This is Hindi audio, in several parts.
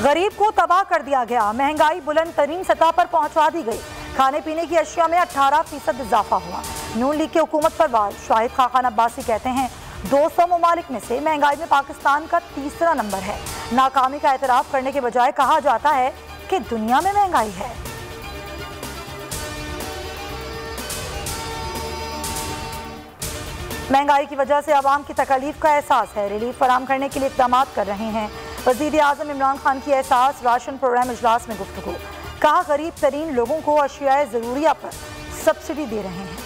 गरीब को तबाह कर दिया गया, महंगाई बुलंद तरीन सतह पर पहुंचा दी गई। खाने पीने की अशिया में 18% इजाफा हुआ। नून लीग की हुकूमत पर वार शाहिद खान अब्बासी कहते हैं 200 ममालिक में से महंगाई में पाकिस्तान का तीसरा नंबर है। नाकामी का एतराफ करने के बजाय कहा जाता है कि दुनिया में महंगाई है। महंगाई की वजह से आवाम की तकलीफ का एहसास है, रिलीफ फराम करने के लिए इक़दाम कर रहे हैं। वज़ीर आज़म इमरान खान की एहसास राशन प्रोग्राम इजलास में गुफ्तगू, कहा गरीब तरीन लोगों को अशियाए ज़रूरिया पर सब्सिडी दे रहे हैं।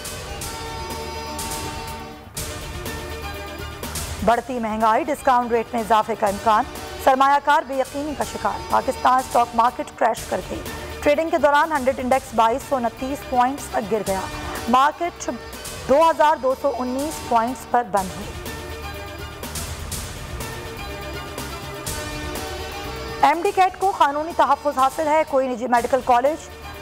बढ़ती महंगाई, डिस्काउंट रेट में इजाफे का इम्कान, सरमायाकार बेयकीनी का शिकार। पाकिस्तान स्टॉक मार्केट क्रैश कर गई। ट्रेडिंग के दौरान 100 इंडेक्स 2229 पॉइंट्स तक गिर गया। मार्केट 2219 पॉइंट्स पर बंद हुई। एमडी कैट को कानूनी तहफ़्फ़ुज़ हासिल है, कोई निजी मेडिकल कॉलेज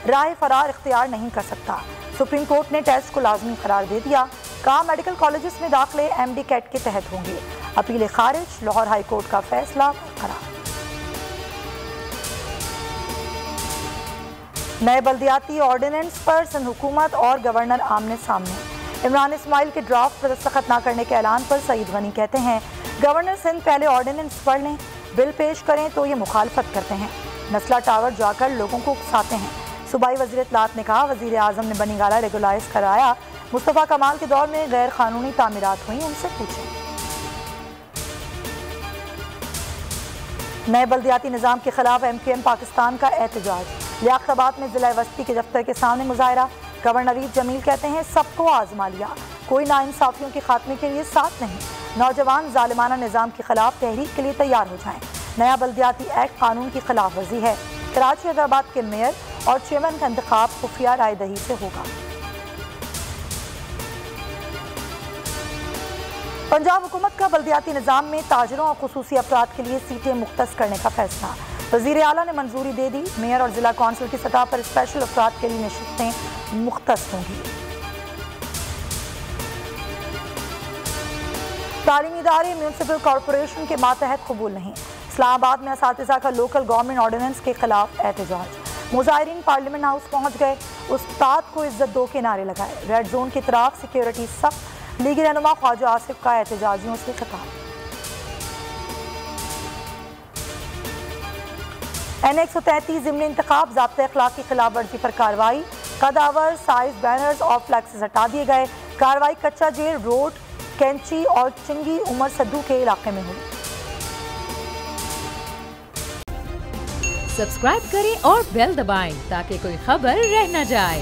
राह फरार इख्तियार नहीं कर सकता। सुप्रीम कोर्ट ने टेस्ट को लाजमी करार दे दिया, कहा मेडिकल कॉलेजेस में दाखिले एमडी कैट के तहत होंगे। अपील खारिज, लाहौर हाई कोर्ट का फैसला बरकरार। नए बल्दियाती ऑर्डिनेंस पर सिंध हुकूमत और गवर्नर आमने सामने। इमरान इस्माइल के ड्राफ्ट पर दस्तखत न करने के ऐलान पर सईद गनी कहते हैं गवर्नर सिंध पहले ऑर्डिनेंस पढ़ लें, बिल पेश करें तो ये मुखालफत करते हैं। नस्ला टावर जाकर लोगों को उकसाते हैं। सूबाई वज़ीर इत्तलात ने कहा वज़ीर आज़म ने बनी गाला रेगुलाइज कराया। मुस्तफ़ा कमाल के दौर में गैर कानूनी तामीरात हुई, उनसे पूछें। नए बल्दियाती निज़ाम के खिलाफ MQM पाकिस्तान का एहतजाज। लियाकताबाद में जिला वस्ती के दफ्तर के सामने मुजाहरा। गवर्नर अरीफ जमील कहते हैं सबको आजमा लिया, कोई नाइंसाफियों के खात्मे के लिए साथ नहीं। नौजवान जालिमाना निज़ाम के खिलाफ तहरीक के लिए तैयार हो जाएं। नया बल्दियाती एक्ट कानून की खिलाफ वर्जी है। कराची हैदराबाद के मेयर और चेयरमैन का इंतखाब खुफिया राय दही से होगा। पंजाब हुकूमत का बल्दियाती निज़ाम में ताजरों और खुसूसी अफराद के लिए सीटें मुख्तस करने का फैसला। वज़ीर आला ने मंजूरी दे दी। मेयर और जिला कौंसिल की सतह पर स्पेशल अफराद के लिए नशिस्तें मुख्तस होंगी। तालीमी इदारे म्यूनसिपल कॉरपोरेशन के मातहत कबूल नहीं। इस्लामाबाद में असातिज़ा का लोकल गवर्नमेंट ऑर्डिनेंस के खिलाफ एहतजाज। मुजाहिरीन पार्लियामेंट हाउस पहुंच गए, उस्ताद को इज्जत दो के नारे लगाए। रेड जोन की तरफ सिक्योरिटी सख्त। लीगी रहनुमा ख्वाजा आसिफ का एहतजाजियों से खिताब। N133 ज़िमनी इंतखाब, ज़ाब्ते अखलाक की खिलाफ वर्जी पर कार्रवाई। कदावर साइज बैनर्स और फ्लैक्सेस हटा दिए गए। कार्रवाई कच्चा जेल रोड, कैंची और चिंगी उमर सद्दू के इलाके में हुई। सब्सक्राइब करें और बेल दबाएं ताकि कोई खबर रह न जाए।